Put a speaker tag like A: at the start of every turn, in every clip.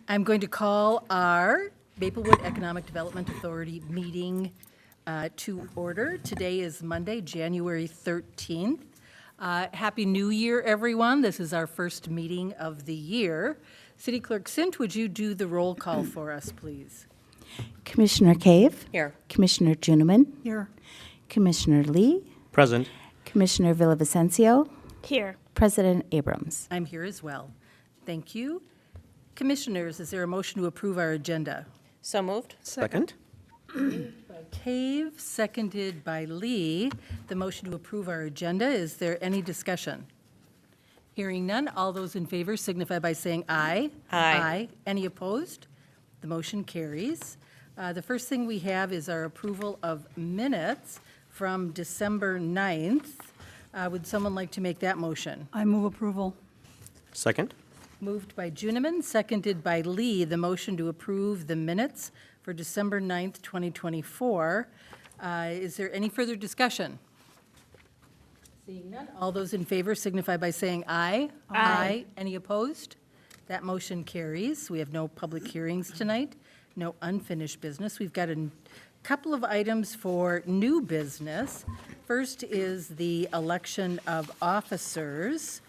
A: I'm going to call our Maplewood Economic Development Authority meeting to order. Today is Monday, January 13th. Happy New Year, everyone. This is our first meeting of the year. City Clerk Sint, would you do the roll call for us, please?
B: Commissioner Cave.
C: Here.
B: Commissioner Juniman.
C: Here.
B: Commissioner Lee.
D: Present.
B: Commissioner Villavicencio.
C: Here.
B: President Abrams.
A: I'm here as well. Thank you. Commissioners, is there a motion to approve our agenda?
C: So moved.
D: Second.
A: Cave, seconded by Lee. The motion to approve our agenda. Is there any discussion? Hearing none, all those in favor signify by saying aye.
C: Aye.
A: Any opposed? The motion carries. The first thing we have is our approval of minutes from December 9th. Would someone like to make that motion?
E: I move approval.
D: Second.
A: Moved by Juniman, seconded by Lee, the motion to approve the minutes for December 9th, 2024. Is there any further discussion? Seeing none, all those in favor signify by saying aye. Aye. Any opposed? That motion carries. We have no public hearings tonight, no unfinished business. We've got a couple of items for new business. First is the election of officers.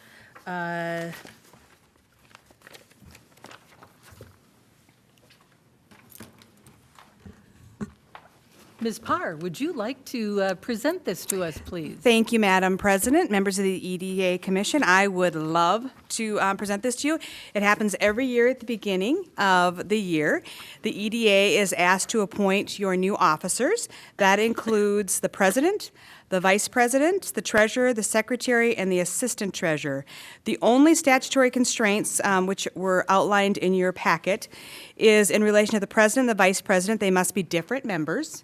A: Ms. Parr, would you like to present this to us, please?
F: Thank you, Madam President, members of the EDA Commission. I would love to present this to you. It happens every year at the beginning of the year. The EDA is asked to appoint your new officers. That includes the president, the vice president, the treasurer, the secretary, and the assistant treasurer. The only statutory constraints which were outlined in your packet is in relation to the president and the vice president. They must be different members.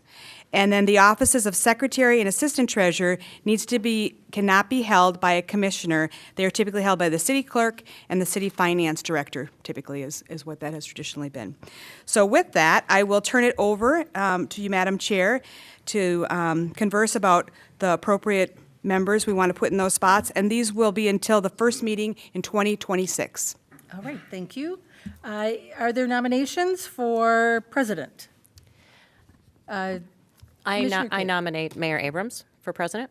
F: And then the offices of secretary and assistant treasurer cannot be held by a commissioner. They are typically held by the city clerk and the city finance director, typically is what that has traditionally been. So with that, I will turn it over to you, Madam Chair, to converse about the appropriate members we want to put in those spots. And these will be until the first meeting in 2026.
A: All right, thank you. Are there nominations for president? Commissioner
C: I
A: Cave.
C: nominate Mayor Abrams for president.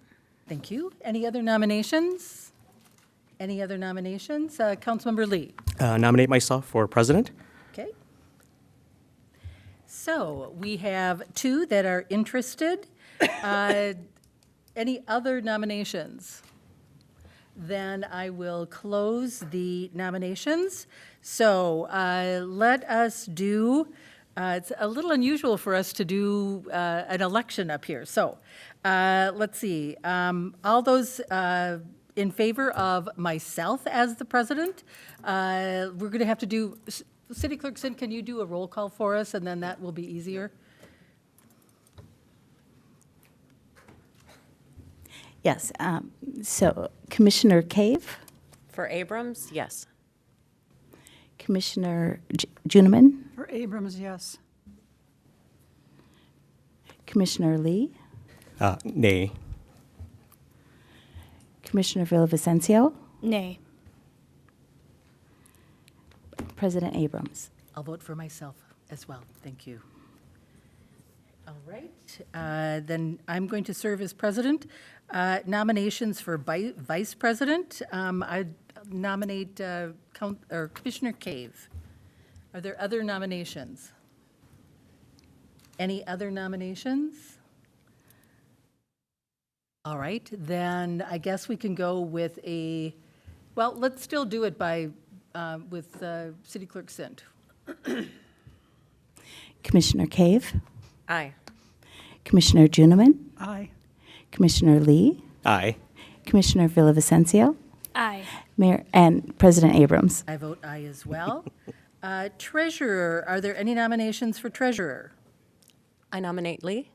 A: Thank you. Any other nominations? Any other nominations? Councilmember Lee.
D: Nominate myself for president.
A: Okay. So we have two that are interested. Any other nominations? Then I will close the nominations. So let us do, it's a little unusual for us to do an election up here. So let's see. All those in favor of myself as the president, we're going to have to do, City Clerk Sint, can you do a roll call for us, and then that will be easier?
B: Yes. So Commissioner Cave.
C: For Abrams, yes.
B: Commissioner Juniman.
E: For Abrams, yes.
B: Commissioner Lee.
D: Nay.
B: Commissioner Villavicencio.
C: Nay.
B: President Abrams.
A: I'll vote for myself as well. Thank you. All right. Then I'm going to serve as president. Nominations for vice president. I nominate Commissioner Cave. Are there other nominations? Any other nominations? All right. Then I guess we can go with well, let's still do it with City Clerk Sint.
B: Commissioner Cave.
C: Aye.
B: Commissioner Juniman.
E: Aye.
B: Commissioner Lee.
D: Aye.
B: Commissioner Villavicencio.
C: Aye.
B: Mayor and President Abrams.
A: I vote aye as well. Treasurer, are there any nominations for treasurer?
C: I nominate Lee.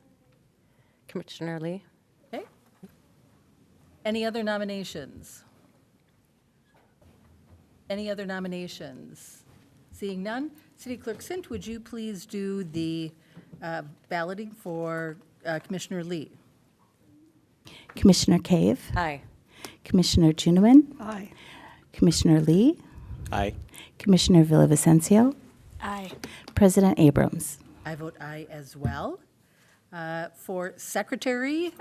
C: Commissioner Lee.
A: Okay. Any other nominations? Any other nominations? Seeing none, City Clerk Sint, would you please do the balloting for Commissioner Lee?
B: Commissioner Cave.
C: Aye.
B: Commissioner Juniman.
E: Aye.
B: Commissioner Lee.
D: Aye.
B: Commissioner Villavicencio.
E: Aye.
B: President Abrams.
A: I vote aye as well. For secretary,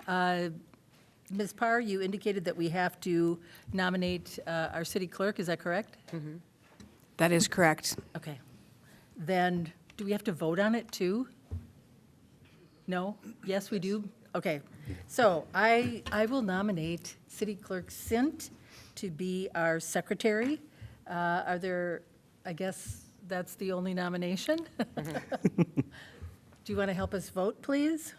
A: Ms. Parr, you indicated that we have to nominate our city clerk, is that correct?
F: That is correct.
A: Okay. Then, do we have to vote on it too? No? Yes, we do? Okay. So I will nominate City Clerk Sint to be our secretary. Are there, I guess that's the only nomination? Do you want to help us vote, please?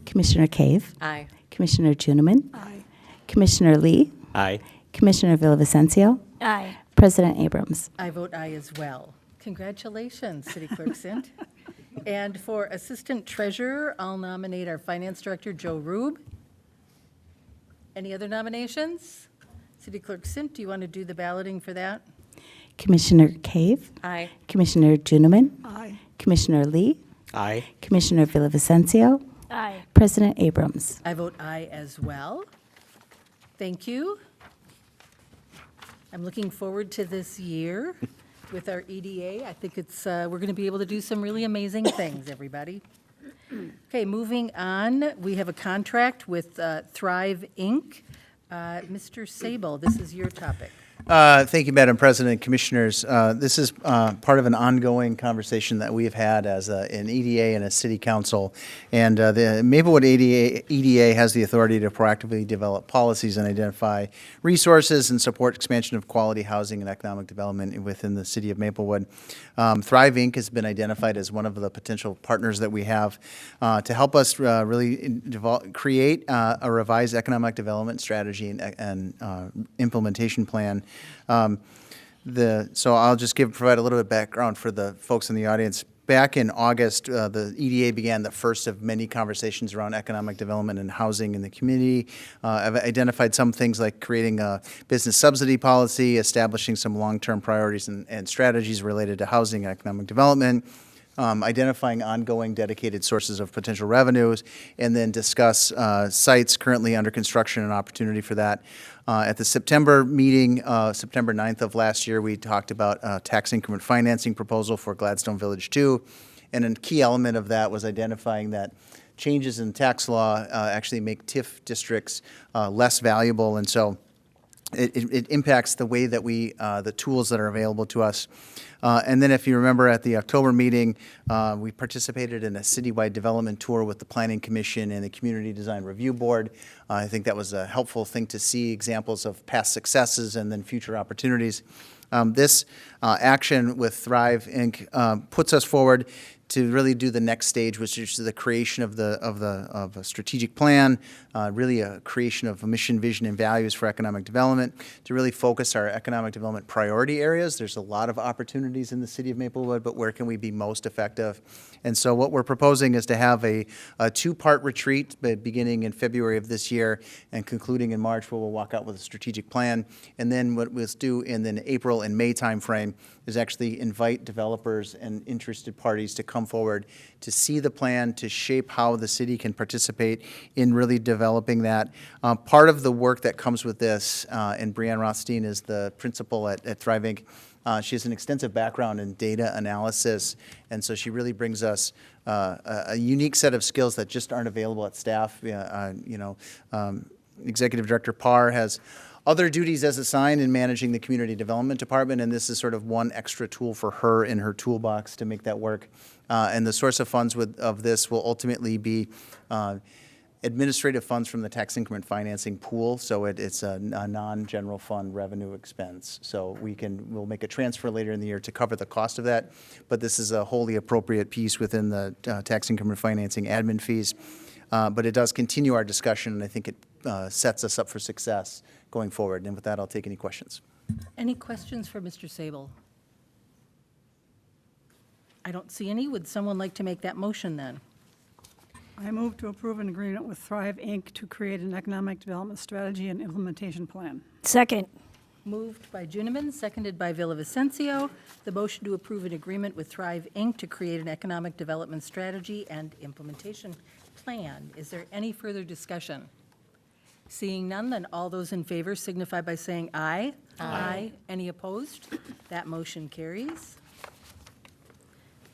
B: Commissioner Cave.
C: Aye.
B: Commissioner Juniman.
E: Aye.
B: Commissioner Lee.
D: Aye.
B: Commissioner Villavicencio.
E: Aye.
B: President Abrams.
A: I vote aye as well. Congratulations, City Clerk Sint. And for Assistant Treasurer, I'll nominate our Finance Director, Joe Rube. Any other nominations? City Clerk Sint, do you want to do the balloting for that?
B: Commissioner Cave.
C: Aye.
B: Commissioner Juniman.
E: Aye.
B: Commissioner Lee.
D: Aye.
B: Commissioner Villavicencio.
E: Aye.
B: President Abrams.
A: I vote aye as well. Thank you. I'm looking forward to this year with our EDA. I think it's, we're going to be able to do some really amazing things, everybody. Okay, moving on, we have a contract with Thrive, Inc. Mr. Sable, this is your topic.
G: Thank you, Madam President and Commissioners. This is part of an ongoing conversation that we've had as an EDA and a city council. And the Maplewood EDA has the authority to proactively develop policies and identify resources and support expansion of quality housing and economic development within the city of Maplewood. Thrive Inc. has been identified as one of the potential partners that we have to help us really create a revised economic development strategy and implementation plan. So I'll just provide a little bit of background for the folks in the audience. Back in August, the EDA began the first of many conversations around economic development and housing in the community. I've identified some things like creating a business subsidy policy, establishing some long-term priorities and strategies related to housing and economic development, identifying ongoing dedicated sources of potential revenues, and then discuss sites currently under construction and opportunity for that. At the September meeting, September 9th of last year, we talked about a tax increment financing proposal for Gladstone Village 2. And a key element of that was identifying that changes in tax law actually make TIF districts less valuable. And so it impacts the way that the tools that are available to us. And then if you remember at the October meeting, we participated in a citywide development tour with the Planning Commission and the Community Design Review Board. I think that was a helpful thing to see examples of past successes and then future opportunities. This action with Thrive Inc. Puts us forward to really do the next stage, which is the creation of a strategic plan, really a creation of a mission, vision, and values for economic development, to really focus our economic development priority areas. There's a lot of opportunities in the city of Maplewood, but where can we be most effective? And so what we're proposing is to have a two-part retreat beginning in February of this year and concluding in March, where we'll walk out with a strategic plan. And then what we'll do in the April and May timeframe is actually invite developers and interested parties to come forward to see the plan, to shape how the city can participate in really developing that. Part of the work that comes with this, and Brianne Rothstein is the principal at Thrive Inc., she has an extensive background in data analysis, and so she really brings us a unique set of skills that just aren't available at staff. Executive Director Parr has other duties as assigned in managing the Community Development Department, and this is sort of one extra tool for her in her toolbox to make that work. And the source of funds of this will ultimately be administrative funds from the tax increment financing pool, so it's a non-general fund revenue expense. So we'll make a transfer later in the year to cover the cost of that, but this is a wholly appropriate piece within the tax increment financing admin fees. But it does continue our discussion, and I think it sets us up for success going forward. And with that, I'll take any questions.
A: Any questions for Mr. Sable? I don't see any. Would someone like to make that motion then?
E: I move to approve an agreement with Thrive, Inc. to create an economic development strategy and implementation plan.
H: Second.
A: Moved by Juniman, seconded by Villavicencio. The motion to approve an agreement with Thrive, Inc. to create an economic development strategy and implementation plan. Is there any further discussion? Seeing none, then all those in favor signify by saying aye. Aye. Any opposed? That motion carries.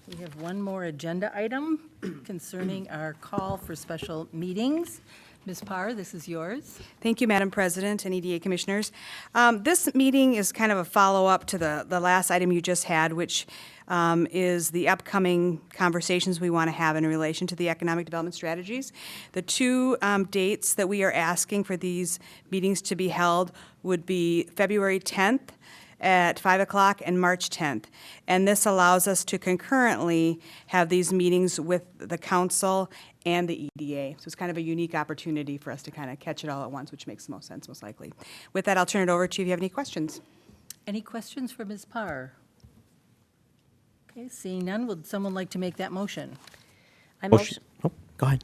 A: We have one more agenda item concerning our call for special meetings. Ms. Parr, this is yours.
F: Thank you, Madam President and EDA Commissioners. This meeting is kind of a follow-up to the last item you just had, which is the upcoming conversations we want to have in relation to the economic development strategies. The two dates that we are asking for these meetings to be held would be February 10th at 5 o'clock and March 10th. And this allows us to concurrently have these meetings with the council and the EDA. So it's kind of a unique opportunity for us to kind of catch it all at once, which makes the most sense, most likely. With that, I'll turn it over to you if you have any questions.
A: Any questions for Ms. Parr? Okay, seeing none, would someone like to make that motion?
C: I
D: Motion. Oh, go ahead.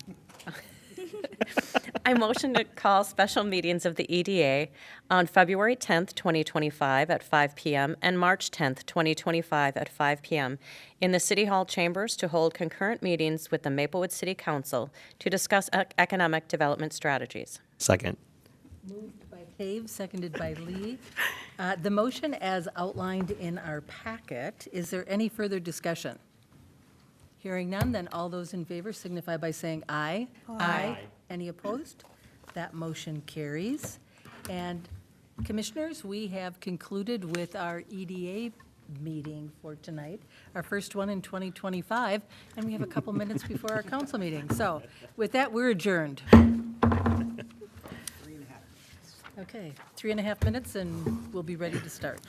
C: I motion to call special meetings of the EDA on February 10th, 2025 at 5 p.m. and March 10th, 2025 at 5 p.m. in the City Hall chambers to hold concurrent meetings with the Maplewood City Council to discuss economic development strategies.
D: Second.
A: Moved by Cave, seconded by Lee. The motion as outlined in our packet, is there any further discussion? Hearing none, then all those in favor signify by saying aye. Aye. Any opposed? That motion carries. And Commissioners, we have concluded with our EDA meeting for tonight, our first one in 2025, and we have a couple minutes before our council meeting. So with that, we're adjourned. Okay, 3.5 minutes, and we'll be ready to start.